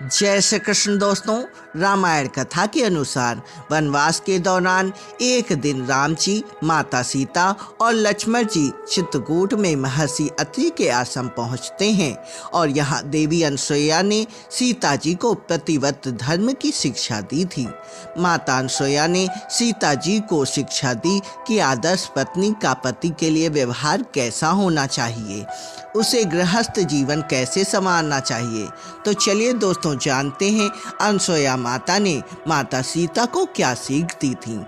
जय श्री कृष्ण दोस्तों। रामायण कथा के अनुसार वनवास के दौरान एक दिन राम जी, माता सीता और लक्ष्मण जी चित्रकूट में महर्षि अत्रि के आश्रम पहुंचते हैं और यहाँ देवी अनसुईया ने सीता जी को प्रतिव्रत धर्म की शिक्षा दी थी। माता अनसुईया ने सीता जी को शिक्षा दी कि आदर्श पत्नी का पति के लिए व्यवहार कैसा होना चाहिए, उसे गृहस्थ जीवन कैसे संवारना चाहिए। तो चलिए दोस्तों जानते हैं अनसुईया माता ने माता सीता को क्या सीख दी थी।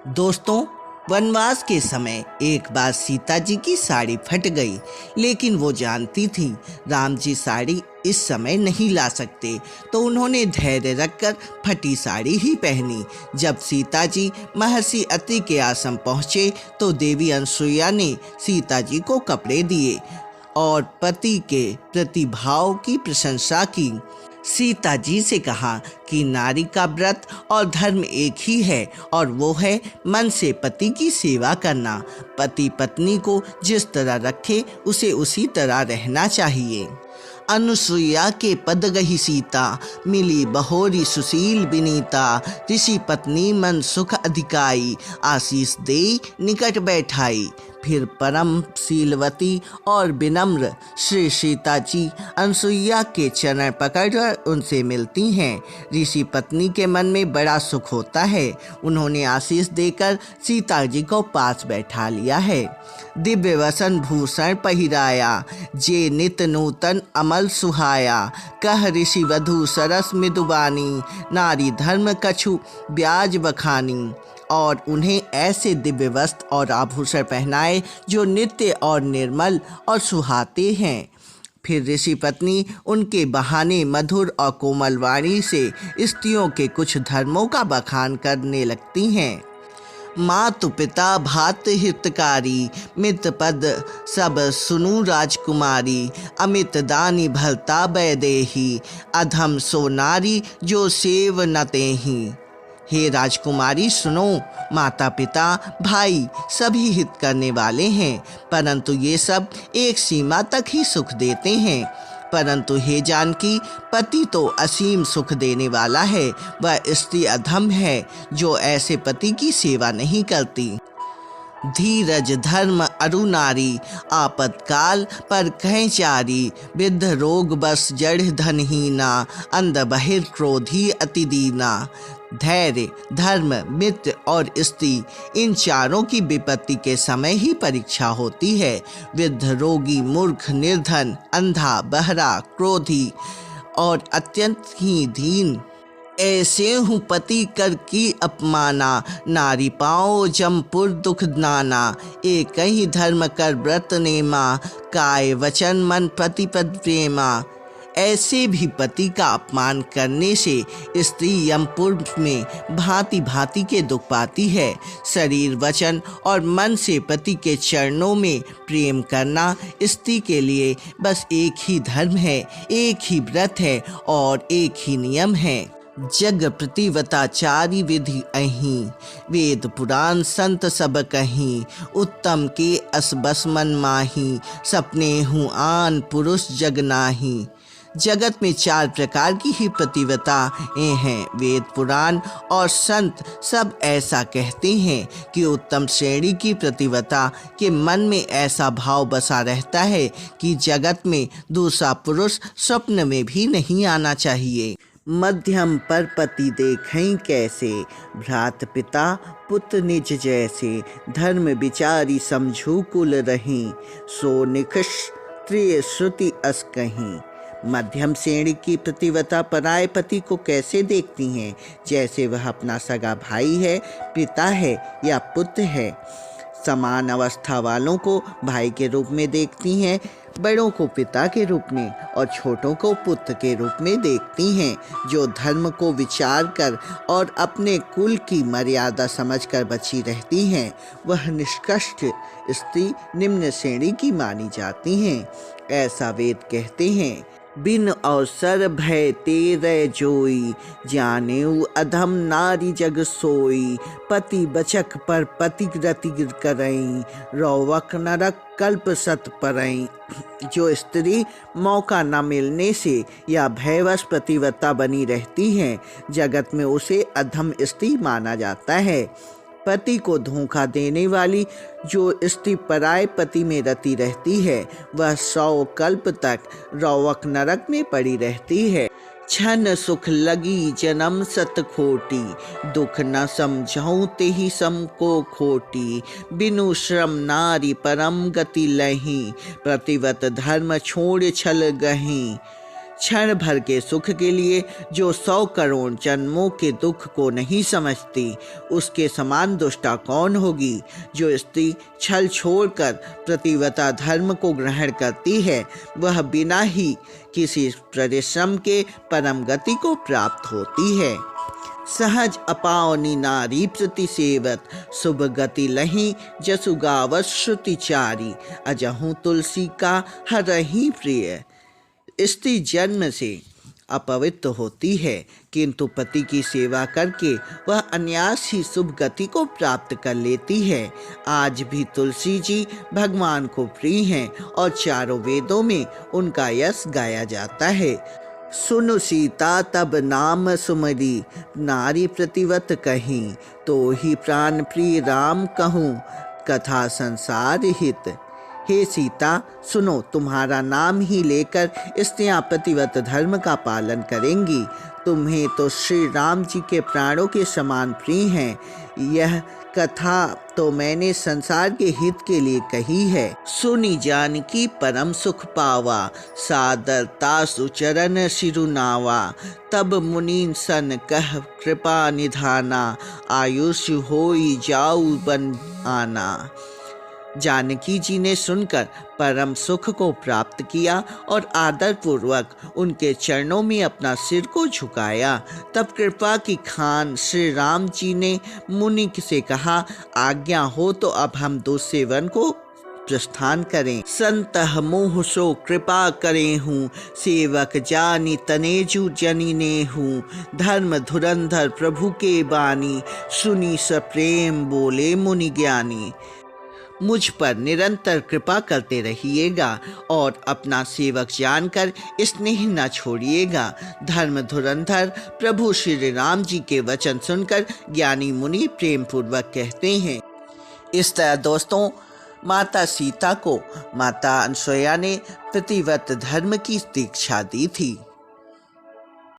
दोस्तों, वनवास के समय एक बार सीता जी की साड़ी फट गई, लेकिन वो जानती थी राम जी साड़ी इस समय नहीं ला सकते, तो उन्होंने धैर्य रखकर फटी साड़ी ही पहनी। जब सीता जी महर्षि अत्रि के आश्रम पहुँचे तो देवी अनसुईया ने सीता जी को कपड़े दिए और पति के प्रतिभाव की प्रशंसा की। सीता जी से कहा कि नारी का व्रत और धर्म एक ही है और वो है मन से पति की सेवा करना। पति पत्नी को जिस तरह रखे उसे उसी तरह रहना चाहिए। अनुसुईया के पद गही सीता, मिली बहोरी सुशील विनीता। ऋषि पत्नी मन सुख अधिकाई, आशीष दे निकट बैठाई। फिर परम शीलवती और विनम्र श्री सीता जी अनसुईया के चरण पकड़कर उनसे मिलती हैं। ऋषि पत्नी के मन में बड़ा सुख होता है। उन्होंने आशीष देकर सीता जी को पास बैठा लिया है। दिव्य वसन भूषण पहिराया, जे नित नूतन अमल सुहाया। कह ऋषि वधु सरस मृदुबानी, नारी धर्म कछु ब्याज बखानी। और उन्हें ऐसे दिव्य वस्त्र और आभूषण पहनाए जो नित्य और निर्मल और सुहाते हैं। फिर ऋषि पत्नी उनके बहाने मधुर और कोमल वाणी से स्त्रियों के कुछ धर्मों का बखान करने लगती हैं। मातु पिता भात हितकारी, मित पद सब सुनु राजकुमारी। अमित दानी भलता बैदेही, अधम सो नारी जो सेव न तेहि। हे राजकुमारी सुनो, माता पिता भाई सभी हित करने वाले हैं, परंतु ये सब एक सीमा तक ही सुख देते हैं। परंतु हे जानकी, पति तो असीम सुख देने वाला है। वह स्त्री अधम है जो ऐसे पति की सेवा नहीं करती। धीरज धर्म अरु नारी, आपत्काल पर कहें चारी। वृद्ध रोग बस जड़ धनहीना, अंध बहिर क्रोधी अति दीना। धैर्य, धर्म, मित्र और स्त्री, इन चारों की विपत्ति के समय ही परीक्षा होती है। वृद्ध, रोगी, मूर्ख, निर्धन, अंधा, बहरा, क्रोधी और अत्यंत ही दीन, ऐसे हूँ पति कर की अपमाना। नारी पाओ जमपुर दुख नाना, एक ही धर्म कर व्रत नेमा। काय वचन मन प्रतिपद प्रेमा। ऐसे भी पति का अपमान करने से स्त्री यमपुर में भांति भांति के दुख पाती है। शरीर, वचन और मन से पति के चरणों में प्रेम करना स्त्री के लिए बस एक ही धर्म है, एक ही व्रत है और एक ही नियम है। जग प्रतिवताचारी विधि अहीं, वेद पुराण संत सब कहीं। उत्तम के अस बस मन माही, सपने हूँ आन पुरुष जग नाही। जगत में 4 प्रकार की ही प्रतिव्रताएं हैं। वेद, पुराण और संत सब ऐसा कहते हैं कि उत्तम श्रेणी की प्रतिव्रता के मन में ऐसा भाव बसा रहता है कि जगत में दूसरा पुरुष स्वप्न में भी नहीं आना चाहिए। मध्यम पर पति देखें कैसे, भ्रात पिता पुत्र निज जैसे। धर्म विचारी समझू कुल रहीं, सो निक्षत्रिय श्रुति अस कहीं। मध्यम श्रेणी की प्रतिव्रता पराये पति को कैसे देखती हैं, जैसे वह अपना सगा भाई है, पिता है या पुत्र है। समान अवस्था वालों को भाई के रूप में देखती हैं, बड़ों को पिता के रूप में और छोटों को पुत्र के रूप में देखती हैं। जो धर्म को विचार कर और अपने कुल की मर्यादा समझकर बची रहती हैं, वह निष्कष्ट स्त्री निम्न श्रेणी की मानी जाती हैं। ऐसा वेद कहते हैं। बिन अवसर भय तेरे जोई, जानेऊ अधम नारी जग सोई। पति बचक पर पति रति करई, रौवक नरक कल्प सत परई। जो स्त्री मौका न मिलने से या भयवश प्रतिव्रता बनी रहती है, जगत में उसे अधम स्त्री माना जाता है। पति को धोखा देने वाली जो स्त्री पराये पति में रति रहती है, वह 100 कल्प तक रौवक नरक में पड़ी रहती है। छन सुख लगी जन्म सत खोटी, दुख न समझऊं तेहि सम को खोटी। बिनु श्रम नारी परम गति लही, प्रतिवत धर्म छोड़ छल गही। क्षण भर के सुख के लिए जो 100 करोड़ जन्मों के दुख को नहीं समझती, उसके समान दुष्टा कौन होगी। जो स्त्री छल छोड़कर प्रतिव्रता धर्म को ग्रहण करती है, वह बिना ही किसी परिश्रम के परम गति को प्राप्त होती है। सहज अपावनी नारी प्रति सेवत, शुभ गति लही जसु गावत श्रुति चारी। अजहू तुलसी का हरहि प्रिय। स्त्री जन्म से अपवित्र होती है, किंतु पति की सेवा करके वह अनायास ही शुभ गति को प्राप्त कर लेती है। आज भी तुलसी जी भगवान को प्रिय हैं और चारों वेदों में उनका यश गाया जाता है। सुनु सीता तब नाम सुमरी, नारी प्रतिवत कहीं। तो ही प्राण प्रिय राम कहूँ, कथा संसार हित। हे सीता, सुनो, तुम्हारा नाम ही लेकर स्त्रियां प्रतिव्रत धर्म का पालन करेंगी। तुम्हें तो श्री राम जी के प्राणों के समान प्रिय हैं। यह कथा तो मैंने संसार के हित के लिए कही है। सुनी जानकी परम सुख पावा, सादरता सुचरण सिरुनावा। तब मुनीन सन कह कृपा निधाना, आयुष होई जाऊ बन आना। जानकी जी ने सुनकर परम सुख को प्राप्त किया और आदर पूर्वक उनके चरणों में अपना सिर को झुकाया। तब कृपा की खान श्री राम जी ने मुनि से कहा, आज्ञा हो तो अब हम दुस्सेवन को प्रस्थान करें। संतह मोह सो कृपा करें हूँ, सेवक जानी तनेजु जनी ने हूँ। धर्म धुरंधर प्रभु के बानी, सुनी सप्रेम बोले मुनि ज्ञानी। मुझ पर निरंतर कृपा करते रहिएगा और अपना सेवक जानकर स्नेह न छोड़िएगा। धर्म धुरंधर प्रभु श्री राम जी के वचन सुनकर ज्ञानी मुनि प्रेम पूर्वक कहते हैं। इस तरह दोस्तों, माता सीता को माता अनसुया ने प्रतिव्रत धर्म की दीक्षा दी थी।